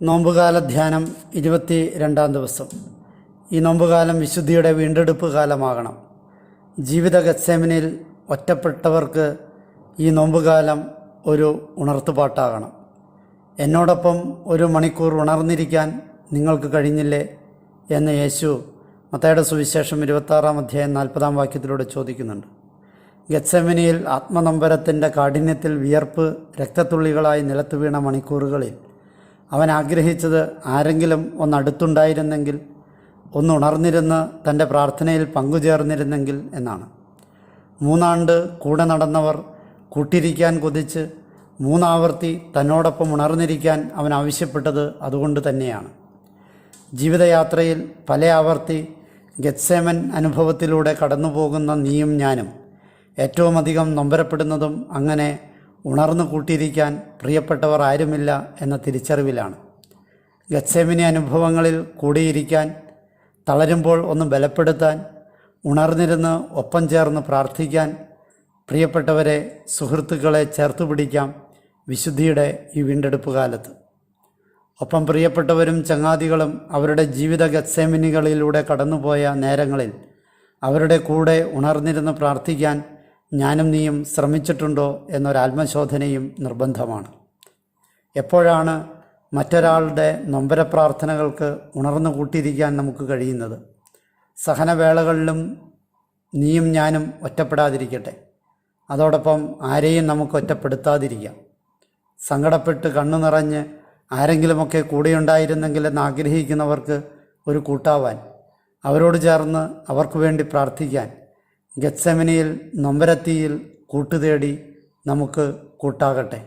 നോമ്പുകാല ധ്യാനം 22-ാം ദിവസം. ഈ നോമ്പുകാലം വിശുദ്ധിയുടെ വീണ്ടെടുപ്പ് കാലമാകണം. ജീവിത ഗത്സേമനിൽ ഒറ്റപ്പെട്ടവർക്ക് ഈ നോമ്പുകാലം ഒരു ഉണർത്തുപാട്ടാകണം. എന്നോടൊപ്പം 1 മണിക്കൂർ ഉണർന്നിരിക്കാൻ നിങ്ങൾക്ക് കഴിഞ്ഞില്ലേ എന്ന് യേശു മത്തായിയുടെ സുവിശേഷം 26-ാം അധ്യായം 40-ാം വാക്യത്തിലൂടെ ചോദിക്കുന്നുണ്ട്. ഗത്സേമനിയിൽ ആത്മനൊമ്പരത്തിൻ്റെ കാഠിന്യത്തിൽ വിയർപ്പ് രക്തത്തുള്ളികളായി നിലത്ത് വീണ മണിക്കൂറുകളിൽ അവൻ ആഗ്രഹിച്ചത് ആരെങ്കിലും ഒന്നടുത്തുണ്ടായിരുന്നെങ്കിൽ, ഒന്നുണർന്നിരുന്ന് തൻ്റെ പ്രാർത്ഥനയിൽ പങ്കുചേർന്നിരുന്നെങ്കിൽ എന്നാണ്. 3 ആണ്ട് കൂടെ നടന്നവർ കൂട്ടിരിക്കാൻ കൊതിച്ച് 3 ആവർത്തി തന്നോടൊപ്പം ഉണർന്നിരിക്കാൻ അവൻ ആവശ്യപ്പെട്ടത് അതുകൊണ്ട് തന്നെയാണ്. ജീവിതയാത്രയിൽ പല ആവർത്തി ഗത്സേമൻ അനുഭവത്തിലൂടെ കടന്നു പോകുന്ന നീയും ഞാനും ഏറ്റവും അധികം നൊമ്പരപ്പെടുന്നതും അങ്ങനെ ഉണർന്നു കൂട്ടിയിരിക്കാൻ പ്രിയപ്പെട്ടവർ ആരുമില്ല എന്ന തിരിച്ചറിവിലാണ്. ഗത്സേമനി അനുഭവങ്ങളിൽ കൂടിയിരിക്കാൻ, തളരുമ്പോൾ ഒന്ന് ബലപ്പെടുത്താൻ, ഉണർന്നിരുന്ന് ഒപ്പം ചേർന്ന് പ്രാർത്ഥിക്കാൻ പ്രിയപ്പെട്ടവരെ, സുഹൃത്തുക്കളെ ചേർത്തു പിടിക്കാം വിശുദ്ധിയുടെ ഈ വീണ്ടെടുപ്പ് കാലത്ത്. ഒപ്പം പ്രിയപ്പെട്ടവരും ചങ്ങാതികളും അവരുടെ ജീവിത ഗത്സേമനികളിലൂടെ കടന്നുപോയ നേരങ്ങളിൽ അവരുടെ കൂടെ ഉണർന്നിരുന്ന് പ്രാർത്ഥിക്കാൻ ഞാനും നീയും ശ്രമിച്ചിട്ടുണ്ടോ എന്നൊരാത്മശോധനയും നിർബന്ധമാണ്. എപ്പോഴാണ് മറ്റൊരാളുടെ നൊമ്പര പ്രാർത്ഥനകൾക്ക് ഉണർന്നു കൂട്ടിയിരിക്കാൻ നമുക്ക് കഴിയുന്നത്? സഹനവേളകളിലും നീയും ഞാനും ഒറ്റപ്പെടാതിരിക്കട്ടെ. അതോടൊപ്പം ആരെയും നമുക്ക് ഒറ്റപ്പെടുത്താതിരിക്കാം. സങ്കടപ്പെട്ട് കണ്ണു നിറഞ്ഞ് ആരെങ്കിലുമൊക്കെ കൂടെയുണ്ടായിരുന്നെങ്കിലെന്ന് ആഗ്രഹിക്കുന്നവർക്ക് ഒരു കൂട്ടാവാൻ, അവരോട് ചേർന്ന് അവർക്ക് വേണ്ടി പ്രാർത്ഥിക്കാൻ ഗത്സേമനിയിൽ നൊമ്പരത്തിയിൽ കൂട്ടുതേടി നമുക്ക് കൂട്ടാകട്ടെ.